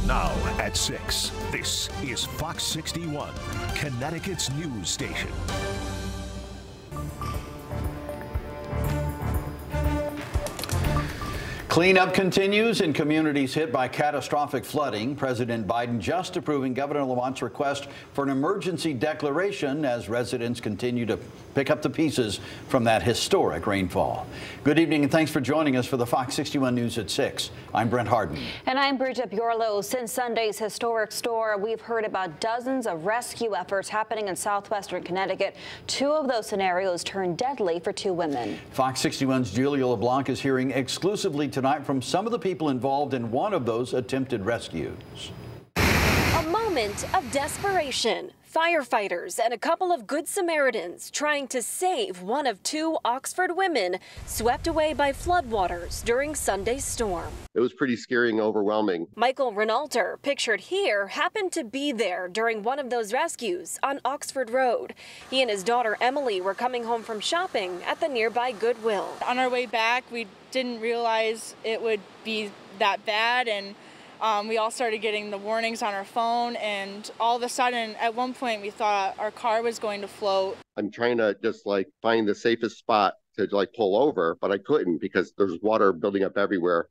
Now at 6, this is Fox 61, Connecticut's news station. Cleanup continues in communities hit by catastrophic flooding. President Biden just approving Governor Lamont's request for an emergency declaration as residents continue to pick up the pieces from that historic rainfall. Good evening and thanks for joining us for the Fox 61 News at 6. I'm Brent Harden. And I'm Bridget Bjorlo. Since Sunday's historic storm, we've heard about dozens of rescue efforts happening in southwestern Connecticut. 2 of those scenarios turned deadly for 2 women. Fox 61's Julia LeBlanc is hearing exclusively tonight from some of the people involved in one of those attempted rescues. A moment of desperation. Firefighters and a couple of Good Samaritans trying to save one of 2 Oxford women swept away by floodwaters during Sunday's storm. It was pretty scary and overwhelming. Michael Renaulter, pictured here, happened to be there during one of those rescues on Oxford Road. He and his daughter Emily were coming home from shopping at the nearby Goodwill. On our way back, we didn't realize it would be that bad, and we all started getting the warnings on our phone, and all of a sudden, at one point, we thought our car was going to float. I'm trying to just find the safest spot to pull over, but I couldn't because there's water building up everywhere.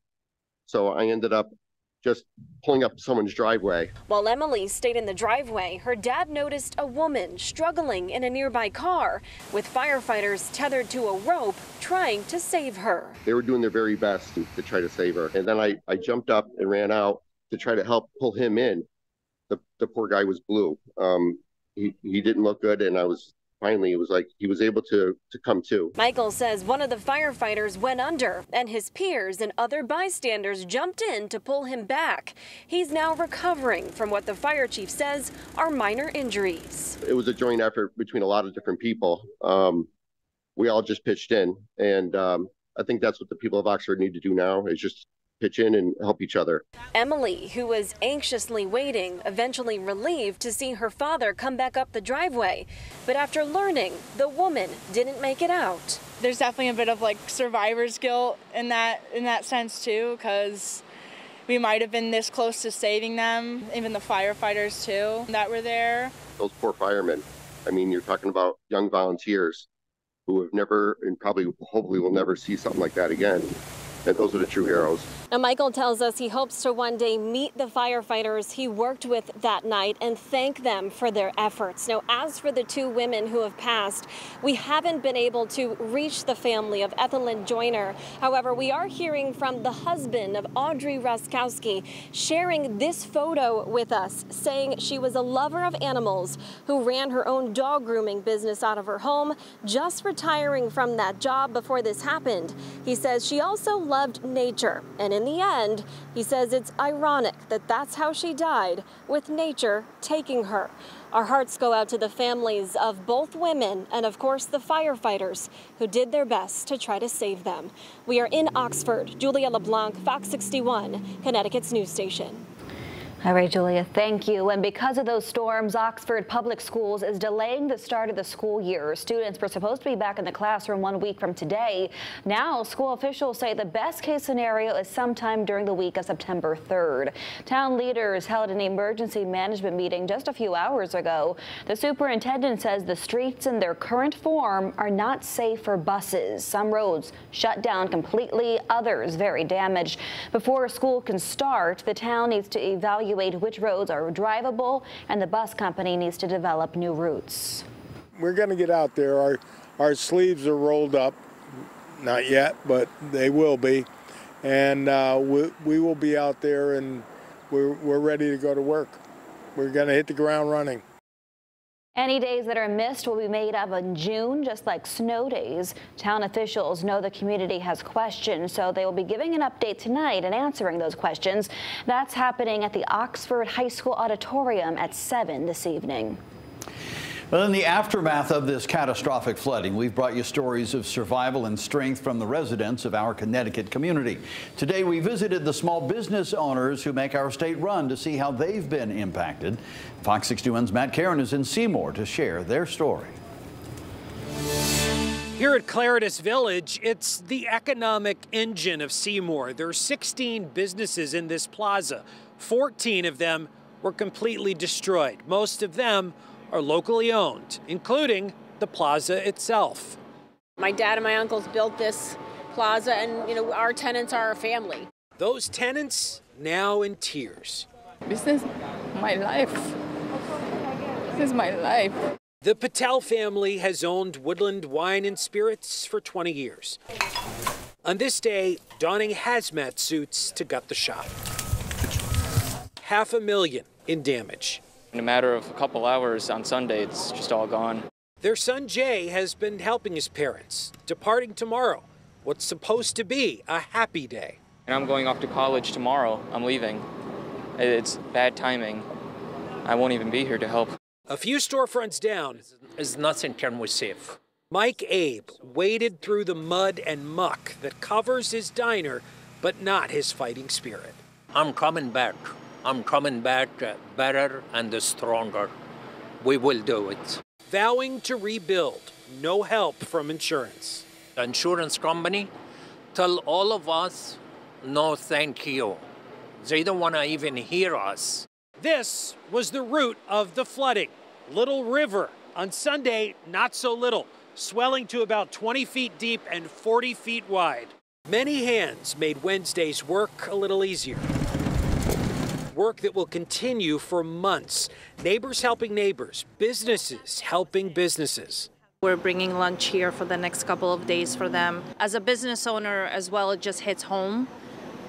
So I ended up just pulling up someone's driveway. While Emily stayed in the driveway, her dad noticed a woman struggling in a nearby car with firefighters tethered to a rope trying to save her. They were doing their very best to try to save her. And then I jumped up and ran out to try to help pull him in. The poor guy was blue. He didn't look good, and finally, it was like he was able to come to. Michael says one of the firefighters went under, and his peers and other bystanders jumped in to pull him back. He's now recovering from what the fire chief says are minor injuries. It was a joint effort between a lot of different people. We all just pitched in, and I think that's what the people of Oxford need to do now, is just pitch in and help each other. Emily, who was anxiously waiting, eventually relieved to see her father come back up the driveway. But after learning the woman didn't make it out. There's definitely a bit of survivor's guilt in that sense too, because we might have been this close to saving them, even the firefighters too that were there. Those poor firemen. I mean, you're talking about young volunteers who have never, and probably hopefully will never see something like that again. And those are the true heroes. Now, Michael tells us he hopes to one day meet the firefighters he worked with that night and thank them for their efforts. Now, as for the 2 women who have passed, we haven't been able to reach the family of Ethelyn Joyner. However, we are hearing from the husband of Audrey Ruskowski, sharing this photo with us, saying she was a lover of animals who ran her own dog grooming business out of her home, just retiring from that job before this happened. He says she also loved nature, and in the end, he says it's ironic that that's how she died, with nature taking her. Our hearts go out to the families of both women and, of course, the firefighters who did their best to try to save them. We are in Oxford. Julia LeBlanc, Fox 61, Connecticut's news station. All right, Julia, thank you. And because of those storms, Oxford Public Schools is delaying the start of the school year. Students were supposed to be back in the classroom 1 week from today. Now, school officials say the best case scenario is sometime during the week of September 3rd. Town leaders held an emergency management meeting just a few hours ago. The superintendent says the streets in their current form are not safe for buses. Some roads shut down completely, others very damaged. Before school can start, the town needs to evaluate which roads are drivable, and the bus company needs to develop new routes. We're going to get out there. Our sleeves are rolled up, not yet, but they will be, and we will be out there, and we're ready to go to work. We're going to hit the ground running. Any days that are missed will be made up in June, just like snow days. Town officials know the community has questions, so they will be giving an update tonight and answering those questions. That's happening at the Oxford High School Auditorium at 7 this evening. Well, in the aftermath of this catastrophic flooding, we've brought you stories of survival and strength from the residents of our Connecticut community. Today, we visited the small business owners who make our state run to see how they've been impacted. Fox 61's Matt Caron is in Seymour to share their story. Here at Claridus Village, it's the economic engine of Seymour. There are 16 businesses in this plaza. 14 of them were completely destroyed. Most of them are locally owned, including the plaza itself. My dad and my uncles built this plaza, and our tenants are our family. Those tenants now in tears. This is my life. This is my life. The Patel family has owned Woodland Wine and Spirits for 20 years. On this day, donning hazmat suits to gut the shop. $500,000 in damage. In a matter of a couple hours on Sunday, it's just all gone. Their son Jay has been helping his parents, departing tomorrow, what's supposed to be a happy day. And I'm going off to college tomorrow. I'm leaving. It's bad timing. I won't even be here to help. A few storefronts down, is nothing can we save. Mike Abe waded through the mud and muck that covers his diner, but not his fighting spirit. I'm coming back. I'm coming back better and stronger. We will do it. Vowing to rebuild, no help from insurance. The insurance company tell all of us, no thank you. They don't want to even hear us. This was the route of the flooding. Little River. On Sunday, not so little, swelling to about 20 feet deep and 40 feet wide. Many hands made Wednesday's work a little easier. Work that will continue for months. Neighbors helping neighbors, businesses helping businesses. We're bringing lunch here for the next couple of days for them. As a business owner as well, it just hits home,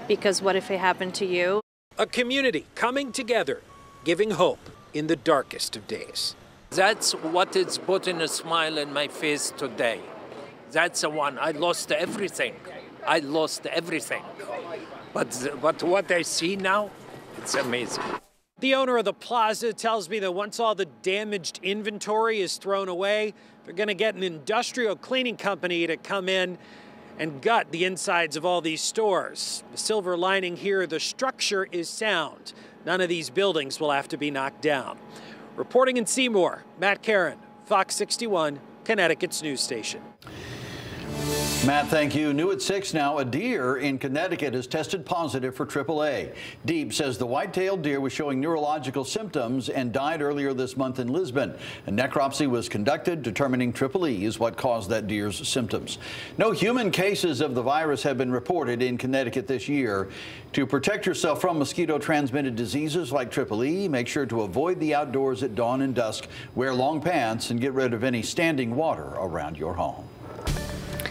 because what if it happened to you? A community coming together, giving hope in the darkest of days. That's what is putting a smile in my face today. That's the one. I lost everything. I lost everything. But what I see now, it's amazing. The owner of the plaza tells me that once all the damaged inventory is thrown away, they're going to get an industrial cleaning company to come in and gut the insides of all these stores. The silver lining here, the structure is sound. None of these buildings will have to be knocked down. Reporting in Seymour, Matt Caron, Fox 61, Connecticut's news station. Matt, thank you. New at 6 now, a deer in Connecticut has tested positive for AAA. Deeb says the white-tailed deer was showing neurological symptoms and died earlier this month in Lisbon. A necropsy was conducted, determining EEE is what caused that deer's symptoms. No human cases of the virus have been reported in Connecticut this year. To protect yourself from mosquito-transmitted diseases like EEE, make sure to avoid the outdoors at dawn and dusk, wear long pants, and get rid of any standing water around your home.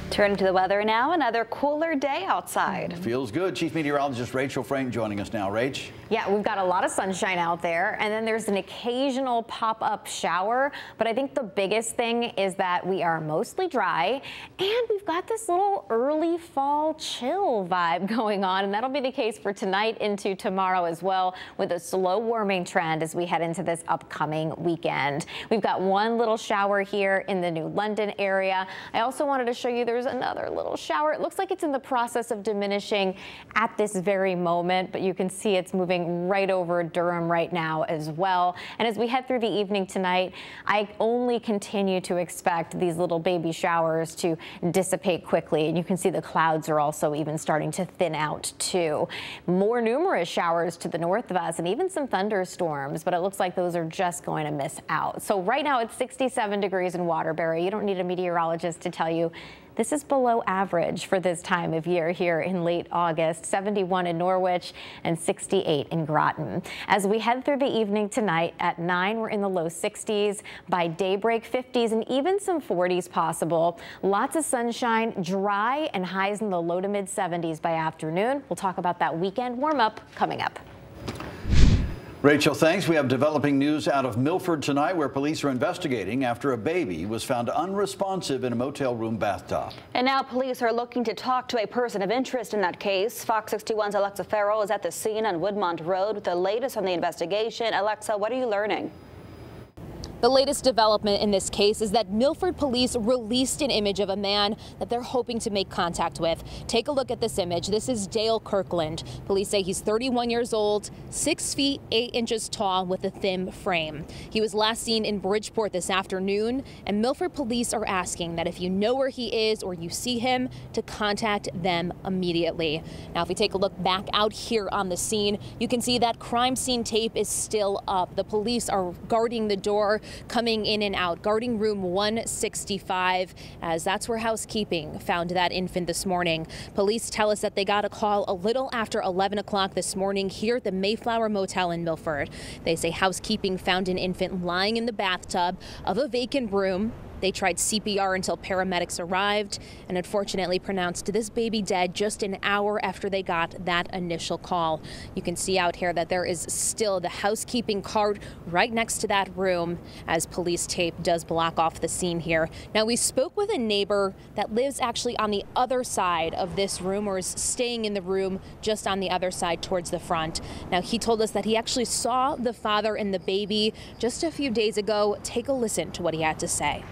Turning to the weather now, another cooler day outside. Feels good. Chief Meteorologist Rachel Frank joining us now. Rach? Yeah, we've got a lot of sunshine out there, and then there's an occasional pop-up shower. But I think the biggest thing is that we are mostly dry, and we've got this little early fall chill vibe going on, and that'll be the case for tonight into tomorrow as well, with a slow warming trend as we head into this upcoming weekend. We've got one little shower here in the New London area. I also wanted to show you there's another little shower. It looks like it's in the process of diminishing at this very moment, but you can see it's moving right over Durham right now as well. And as we head through the evening tonight, I only continue to expect these little baby showers to dissipate quickly. And you can see the clouds are also even starting to thin out too. More numerous showers to the north of us and even some thunderstorms, but it looks like those are just going to miss out. So right now it's 67 degrees in Waterbury. You don't need a meteorologist to tell you this is below average for this time of year here in late August. 71 in Norwich and 68 in Groton. As we head through the evening tonight at 9, we're in the low 60s. By daybreak, 50s and even some 40s possible. Lots of sunshine, dry, and highs in the low to mid 70s by afternoon. We'll talk about that weekend warm up coming up. Rachel, thanks. We have developing news out of Milford tonight, where police are investigating after a baby was found unresponsive in a motel room bathtub. And now police are looking to talk to a person of interest in that case. Fox 61's Alexa Farrell is at the scene on Woodmont Road with the latest on the investigation. Alexa, what are you learning? The latest development in this case is that Milford police released an image of a man that they're hoping to make contact with. Take a look at this image. This is Dale Kirkland. Police say he's 31 years old, 6 feet 8 inches tall with a thin frame. He was last seen in Bridgeport this afternoon, and Milford police are asking that if you know where he is or you see him, to contact them immediately. Now, if we take a look back out here on the scene, you can see that crime scene tape is still up. The police are guarding the door, coming in and out, guarding room 165, as that's where housekeeping found that infant this morning. Police tell us that they got a call a little after 11 o'clock this morning here at the Mayflower Motel in Milford. They say housekeeping found an infant lying in the bathtub of a vacant room. They tried CPR until paramedics arrived and unfortunately pronounced this baby dead just an hour after they got that initial call. You can see out here that there is still the housekeeping card right next to that room, as police tape does block off the scene here. Now, we spoke with a neighbor that lives actually on the other side of this room, or is staying in the room just on the other side towards the front. Now, he told us that he actually saw the father and the baby just a few days ago. Take a listen to what he had to say.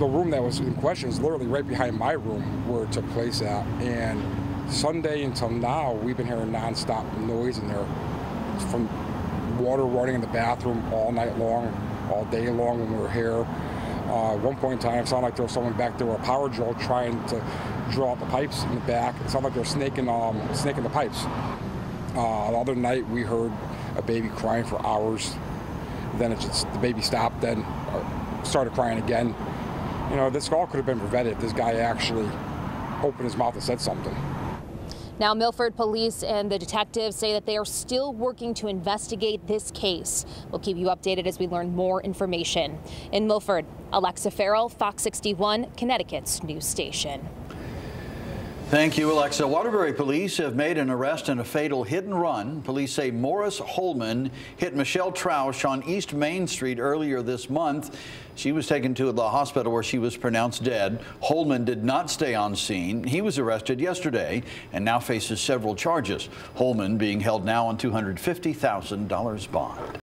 The room that was in question is literally right behind my room where it took place at. And Sunday until now, we've been hearing nonstop noise in there, from water running in the bathroom all night long, all day long when we were here. At one point in time, it sounded like there was someone back there with a power drill trying to drill out the pipes in the back. It sounded like they were snaking the pipes. The other night, we heard a baby crying for hours. Then the baby stopped, then started crying again. You know, this all could have been prevented if this guy actually opened his mouth and said something. Now, Milford police and the detectives say that they are still working to investigate this case. We'll keep you updated as we learn more information. In Milford, Alexa Farrell, Fox 61, Connecticut's news station. Thank you, Alexa. Waterbury police have made an arrest in a fatal hit and run. Police say Morris Holman hit Michelle Troush on East Main Street earlier this month. She was taken to the hospital where she was pronounced dead. Holman did not stay on scene. He was arrested yesterday and now faces several charges. Holman being held now on $250,000 bond.